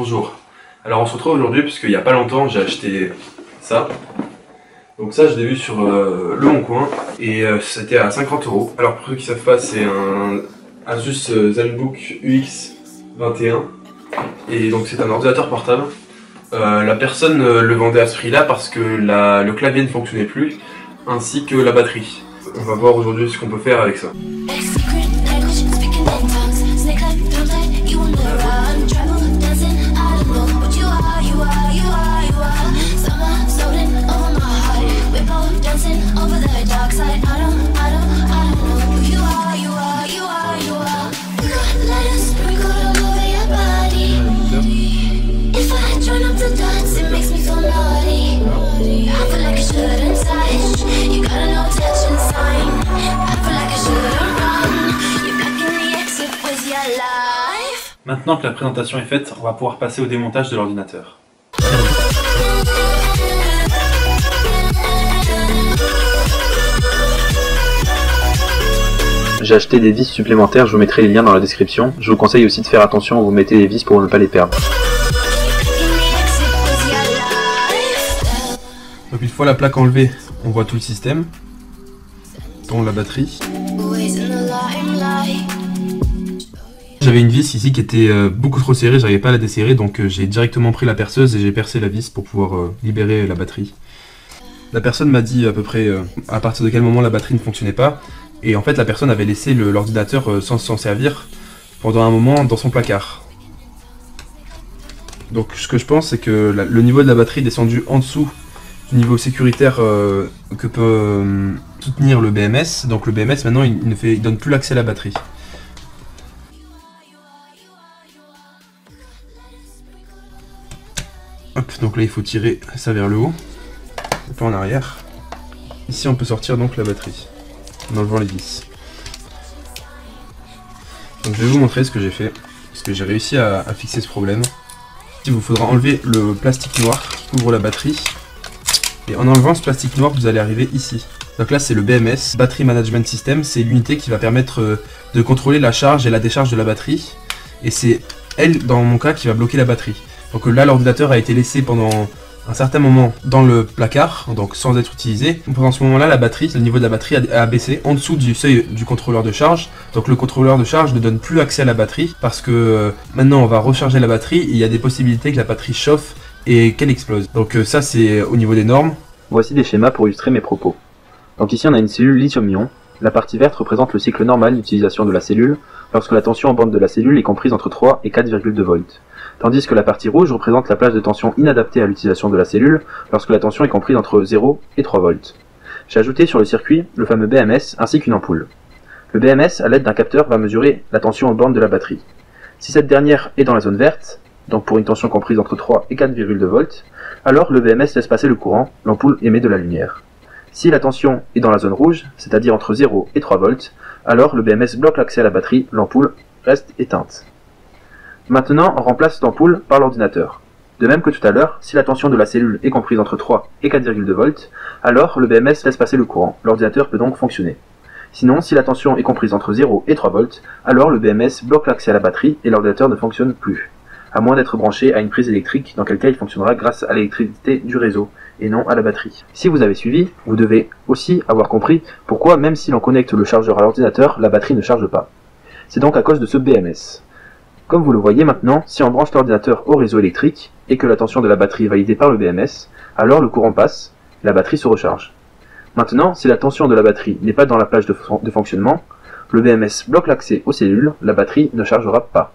Bonjour. Alors on se retrouve aujourd'hui puisqu'il n'y a pas longtemps j'ai acheté ça. Donc ça je l'ai vu sur le Bon Coin et c'était à 50 €. Alors pour ceux qui ne savent pas, c'est un Asus ZenBook UX21 et donc c'est un ordinateur portable. La personne le vendait à ce prix là parce que le clavier ne fonctionnait plus ainsi que la batterie. On va voir aujourd'hui ce qu'on peut faire avec ça. Maintenant que la présentation est faite, on va pouvoir passer au démontage de l'ordinateur. J'ai acheté des vis supplémentaires, je vous mettrai les liens dans la description. Je vous conseille aussi de faire attention où vous mettez les vis pour ne pas les perdre. Donc une fois la plaque enlevée, on voit tout le système, dont la batterie. J'avais une vis ici qui était beaucoup trop serrée, j'arrivais pas à la desserrer, donc j'ai directement pris la perceuse et j'ai percé la vis pour pouvoir libérer la batterie. La personne m'a dit à peu près à partir de quel moment la batterie ne fonctionnait pas, et en fait la personne avait laissé l'ordinateur sans s'en servir pendant un moment dans son placard. Donc ce que je pense, c'est que le niveau de la batterie est descendu en dessous du niveau sécuritaire que peut soutenir le BMS. Donc le BMS maintenant il donne plus l'accès à la batterie. Hop, donc là il faut tirer ça vers le haut, un peu en arrière. Ici on peut sortir donc la batterie en enlevant les vis. Donc je vais vous montrer ce que j'ai fait, parce que j'ai réussi à fixer ce problème. Il vous faudra enlever le plastique noir qui couvre la batterie. Et en enlevant ce plastique noir, vous allez arriver ici. Donc là c'est le BMS, Battery Management System, c'est l'unité qui va permettre de contrôler la charge et la décharge de la batterie. Et c'est elle, dans mon cas, qui va bloquer la batterie. Donc là l'ordinateur a été laissé pendant un certain moment dans le placard, donc sans être utilisé. Pendant ce moment-là, le niveau de la batterie a baissé en dessous du seuil du contrôleur de charge. Donc le contrôleur de charge ne donne plus accès à la batterie parce que maintenant on va recharger la batterie et il y a des possibilités que la batterie chauffe et qu'elle explose. Donc ça c'est au niveau des normes. Voici des schémas pour illustrer mes propos. Donc ici on a une cellule lithium-ion. La partie verte représente le cycle normal d'utilisation de la cellule lorsque la tension en bande de la cellule est comprise entre 3 et 4,2 volts. Tandis que la partie rouge représente la plage de tension inadaptée à l'utilisation de la cellule lorsque la tension est comprise entre 0 et 3 volts. J'ai ajouté sur le circuit le fameux BMS ainsi qu'une ampoule. Le BMS, à l'aide d'un capteur, va mesurer la tension en bande de la batterie. Si cette dernière est dans la zone verte, donc pour une tension comprise entre 3 et 4,2 volts, alors le BMS laisse passer le courant, l'ampoule émet de la lumière. Si la tension est dans la zone rouge, c'est-à-dire entre 0 et 3 volts, alors le BMS bloque l'accès à la batterie, l'ampoule reste éteinte. Maintenant, on remplace l'ampoule par l'ordinateur. De même que tout à l'heure, si la tension de la cellule est comprise entre 3 et 4,2 volts, alors le BMS laisse passer le courant, l'ordinateur peut donc fonctionner. Sinon, si la tension est comprise entre 0 et 3 volts, alors le BMS bloque l'accès à la batterie et l'ordinateur ne fonctionne plus, à moins d'être branché à une prise électrique, dans quel cas il fonctionnera grâce à l'électricité du réseau, et non à la batterie. Si vous avez suivi, vous devez aussi avoir compris pourquoi même si l'on connecte le chargeur à l'ordinateur, la batterie ne charge pas. C'est donc à cause de ce BMS. Comme vous le voyez maintenant, si on branche l'ordinateur au réseau électrique, et que la tension de la batterie est validée par le BMS, alors le courant passe, et la batterie se recharge. Maintenant, si la tension de la batterie n'est pas dans la plage de fonctionnement, le BMS bloque l'accès aux cellules, la batterie ne chargera pas.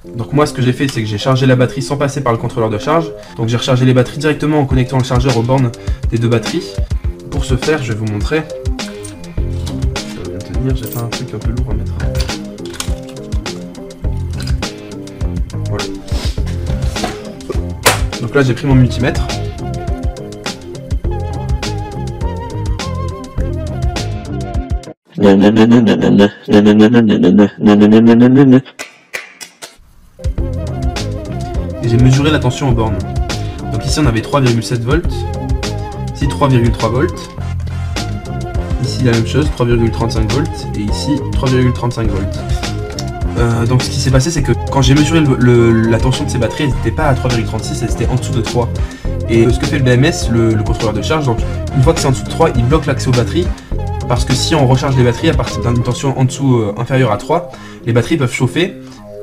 Donc moi ce que j'ai fait, c'est que j'ai chargé la batterie sans passer par le contrôleur de charge. Donc j'ai rechargé les batteries directement en connectant le chargeur aux bornes des deux batteries. Pour ce faire, je vais vous montrer. Ça va bien tenir, j'ai fait un truc un peu lourd à mettre. Voilà. Donc là j'ai pris mon multimètre. Et j'ai mesuré la tension aux bornes. Donc ici on avait 3,7 volts, ici 3,3 volts, Ici la même chose, 3,35 volts, et ici 3,35 volts. Donc ce qui s'est passé, c'est que quand j'ai mesuré la tension de ces batteries, elles n'étaient pas à 3,36, elles étaient en dessous de 3. Et ce que fait le BMS, le contrôleur de charge, donc une fois que c'est en dessous de 3, il bloque l'accès aux batteries, parce que si on recharge les batteries à partir d'une tension en dessous inférieure à 3, les batteries peuvent chauffer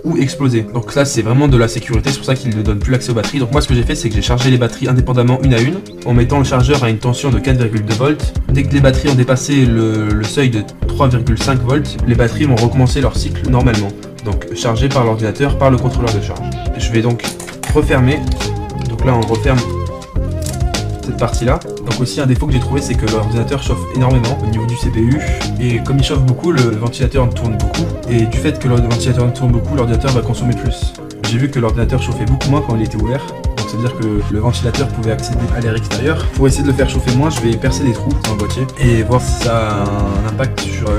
ou exploser. Donc là c'est vraiment de la sécurité, c'est pour ça qu'il ne donne plus l'accès aux batteries. Donc moi ce que j'ai fait, c'est que j'ai chargé les batteries indépendamment une à une, en mettant le chargeur à une tension de 4,2 volts. Dès que les batteries ont dépassé le seuil de 3,5 volts, les batteries vont recommencer leur cycle normalement. Donc chargées par l'ordinateur, par le contrôleur de charge. Je vais donc refermer. Donc là on referme cette partie-là. Donc aussi un défaut que j'ai trouvé, c'est que l'ordinateur chauffe énormément au niveau du CPU, et comme il chauffe beaucoup, le ventilateur tourne beaucoup, et du fait que le ventilateur tourne beaucoup, l'ordinateur va consommer plus. J'ai vu que l'ordinateur chauffait beaucoup moins quand il était ouvert, donc ça veut dire que le ventilateur pouvait accéder à l'air extérieur. Pour essayer de le faire chauffer moins, je vais percer des trous dans le boîtier et voir si ça a un impact sur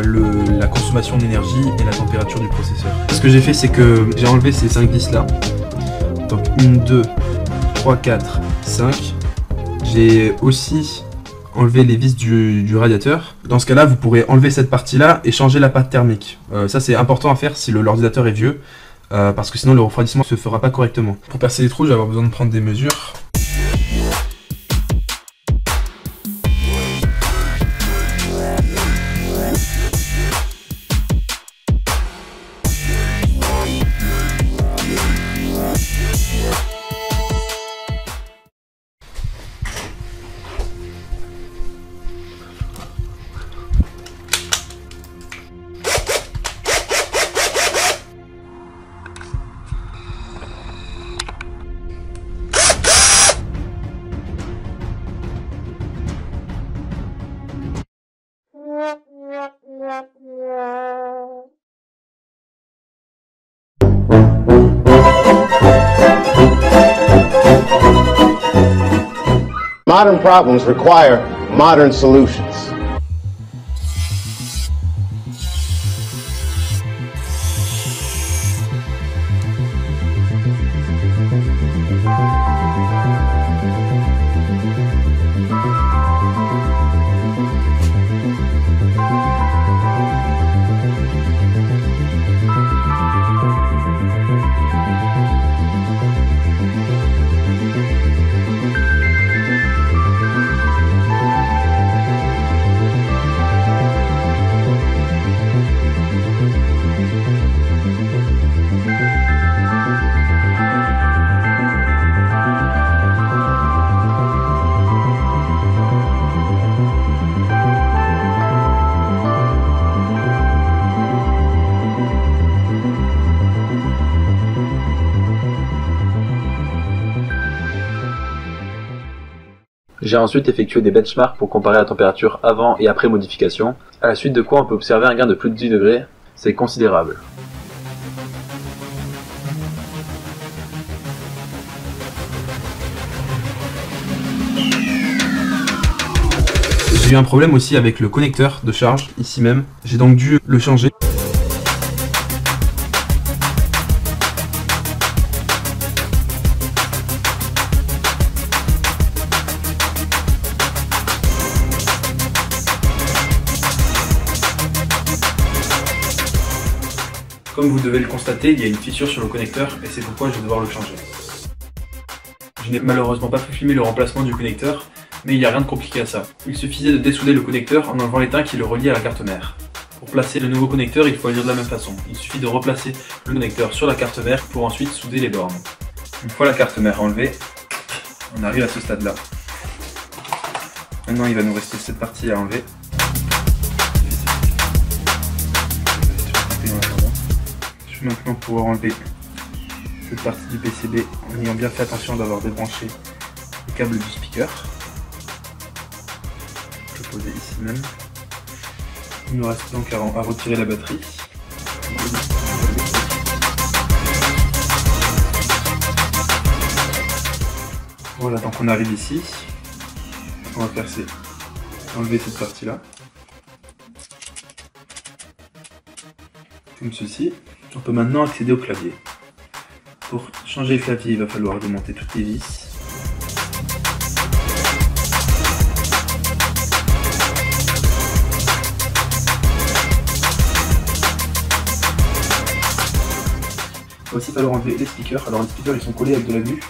la consommation d'énergie et la température du processeur. Ce que j'ai fait, c'est que j'ai enlevé ces 5 vis là, donc 1, 2, 3, 4, 5. J'ai aussi enlevé les vis du radiateur. Dans ce cas-là, vous pourrez enlever cette partie-là et changer la pâte thermique. Ça, c'est important à faire si l'ordinateur est vieux, parce que sinon le refroidissement ne se fera pas correctement. Pour percer les trous, je vais avoir besoin de prendre des mesures. Modern problems require modern solutions. J'ai ensuite effectué des benchmarks pour comparer la température avant et après modification, à la suite de quoi on peut observer un gain de plus de 10 degrés, c'est considérable. J'ai eu un problème aussi avec le connecteur de charge, ici même, j'ai donc dû le changer. Comme vous devez le constater, il y a une fissure sur le connecteur et c'est pourquoi je vais devoir le changer. Je n'ai malheureusement pas pu filmer le remplacement du connecteur, mais il n'y a rien de compliqué à ça. Il suffisait de dessouder le connecteur en enlevant l'étain qui le relie à la carte mère. Pour placer le nouveau connecteur, il faut agir de la même façon. Il suffit de replacer le connecteur sur la carte mère pour ensuite souder les bornes. Une fois la carte mère enlevée, on arrive à ce stade-là. Maintenant, il va nous rester cette partie à enlever. Je vais maintenant pouvoir enlever cette partie du PCB en ayant bien fait attention d'avoir débranché le câble du speaker. Je vais poser ici même. Il nous reste donc à retirer la batterie. Voilà, donc on arrive ici. On va faire enlever cette partie-là. Comme ceci. On peut maintenant accéder au clavier. Pour changer le clavier, il va falloir démonter toutes les vis. Il va aussi falloir enlever les speakers. Alors les speakers ils sont collés avec de la glu.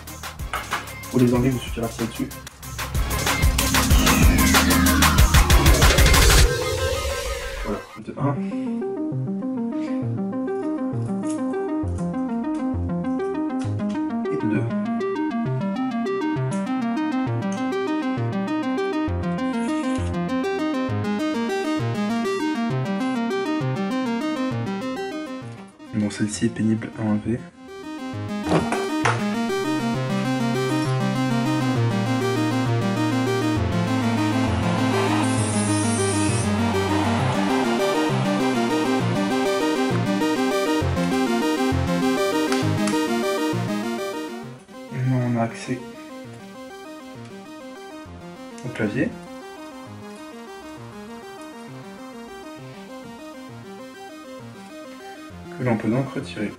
Pour les enlever, il vous suffira de tirer dessus. Voilà, de 1. Et de 2. Bon, celle-ci est pénible à enlever. Maintenant, on a accès au clavier. Que l'on peut donc retirer.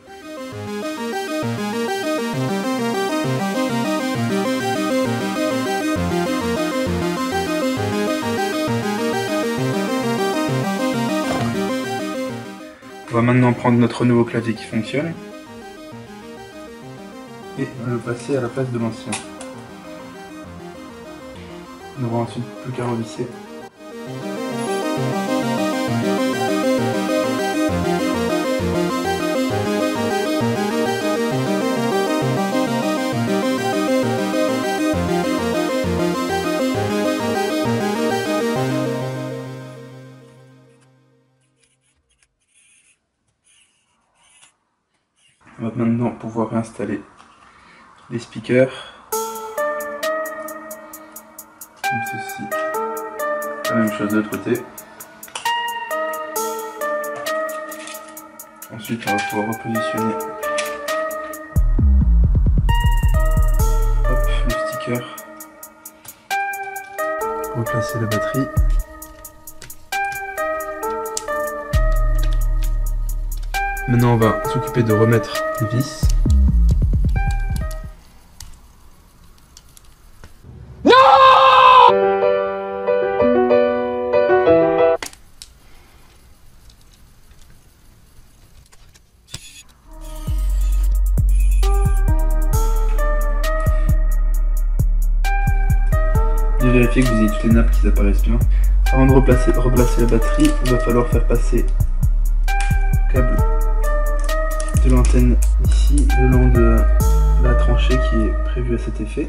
On va maintenant prendre notre nouveau clavier qui fonctionne et le passer à la place de l'ancien. On aura ensuite plus qu'à revisser. On va maintenant pouvoir réinstaller les speakers comme ceci. La même chose de l'autre côté. Ensuite on va pouvoir repositionner le sticker, replacer la batterie. Maintenant on va s'occuper de remettre les vis. Non! Bien vérifier que vous ayez toutes les nappes qui apparaissent bien. Avant de replacer la batterie, il va falloir faire passer le câble de l'antenne ici, le long de la tranchée qui est prévue à cet effet.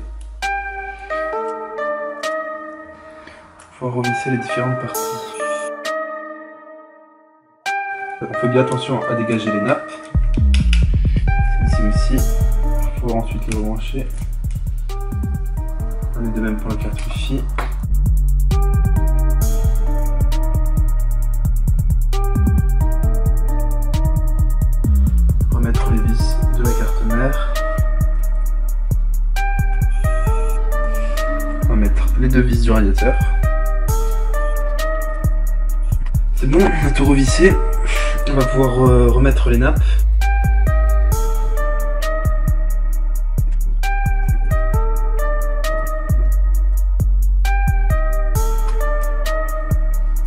Pour revisser les différentes parties. On fait bien attention à dégager les nappes. Celle-ci aussi. Il faut ensuite les rebrancher. On est de même pour la carte Wi-Fi. Remettre les vis de la carte mère. Remettre les deux vis du radiateur. C'est bon, on a tout revissé. On va pouvoir remettre les nappes.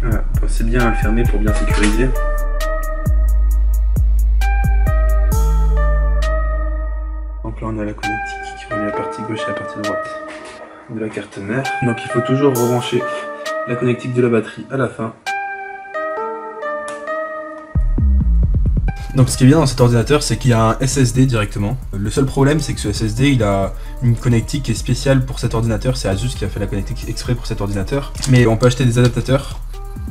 Voilà, pensez bien à le fermer pour bien sécuriser. Donc là on a la connectique qui relie la partie gauche et la partie droite de la carte mère. Donc il faut toujours rebrancher la connectique de la batterie à la fin. Donc ce qui est bien dans cet ordinateur, c'est qu'il y a un SSD directement. Le seul problème, c'est que ce SSD, il a une connectique qui est spéciale pour cet ordinateur. C'est Asus qui a fait la connectique exprès pour cet ordinateur. Mais on peut acheter des adaptateurs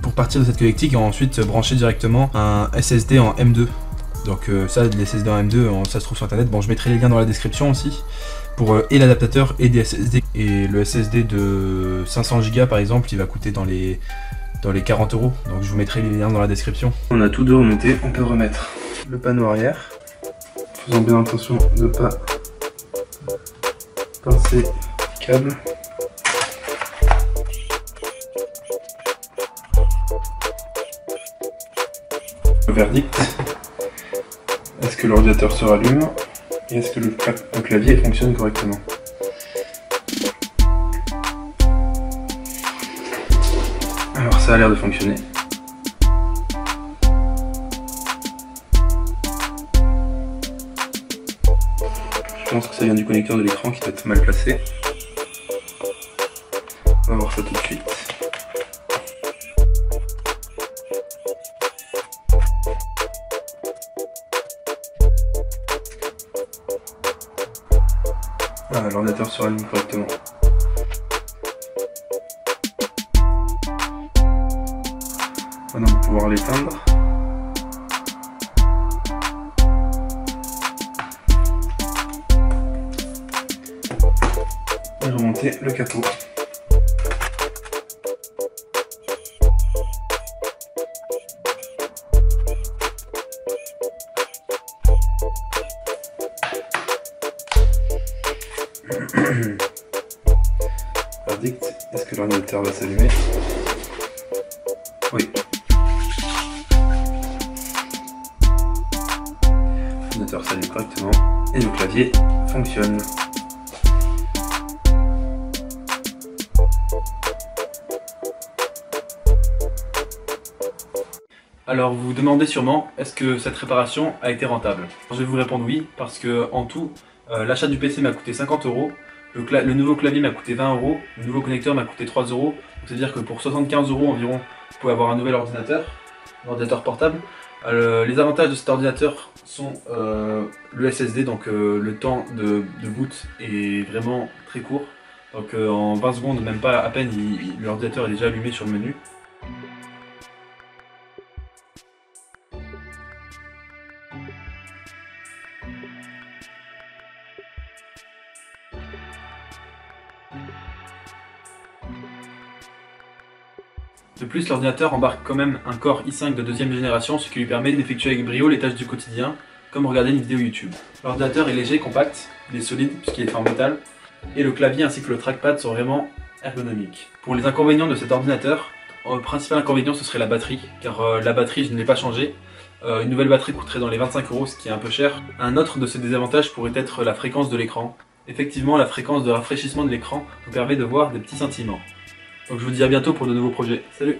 pour partir de cette connectique et ensuite brancher directement un SSD en M2. Donc ça, les SSD en M2, ça se trouve sur internet. Bon, je mettrai les liens dans la description aussi pour et l'adaptateur et des SSD. Et le SSD de 500 Go par exemple, il va coûter dans les 40 €. Donc je vous mettrai les liens dans la description. On a tout de remonté, on peut remettre le panneau arrière, faisant bien attention de ne pas pincer le câble. Le verdict, est-ce que l'ordinateur se rallume et est-ce que le clavier fonctionne correctement? Alors ça a l'air de fonctionner. Je pense que ça vient du connecteur de l'écran qui doit être mal placé. On va voir ça tout de suite. Ah, l'ordinateur se rallume correctement. Maintenant on va pouvoir l'éteindre. Et remonter le capot. Verdict, est-ce que l'ordinateur va s'allumer? Oui. L'ordinateur s'allume correctement et le clavier fonctionne. Alors vous vous demandez sûrement, est-ce que cette réparation a été rentable? Je vais vous répondre oui, parce que en tout, l'achat du PC m'a coûté 50 €, le nouveau clavier m'a coûté 20 €, le nouveau connecteur m'a coûté 3 €, donc c'est-à-dire que pour 75 € environ, vous pouvez avoir un nouvel ordinateur, un ordinateur portable. Les avantages de cet ordinateur sont le SSD, donc le temps de boot est vraiment très court, donc en 20 secondes, même pas à peine, l'ordinateur est déjà allumé sur le menu. De plus, l'ordinateur embarque quand même un Core i5 de deuxième génération, ce qui lui permet d'effectuer avec brio les tâches du quotidien, comme regarder une vidéo YouTube. L'ordinateur est léger, compact, il est solide puisqu'il est fait en métal, et le clavier ainsi que le trackpad sont vraiment ergonomiques. Pour les inconvénients de cet ordinateur, le principal inconvénient ce serait la batterie, car la batterie je ne l'ai pas changée. Une nouvelle batterie coûterait dans les 25 €, ce qui est un peu cher. Un autre de ces désavantages pourrait être la fréquence de l'écran. Effectivement, la fréquence de rafraîchissement de l'écran nous permet de voir des petits scintillements. Donc je vous dis à bientôt pour de nouveaux projets. Salut!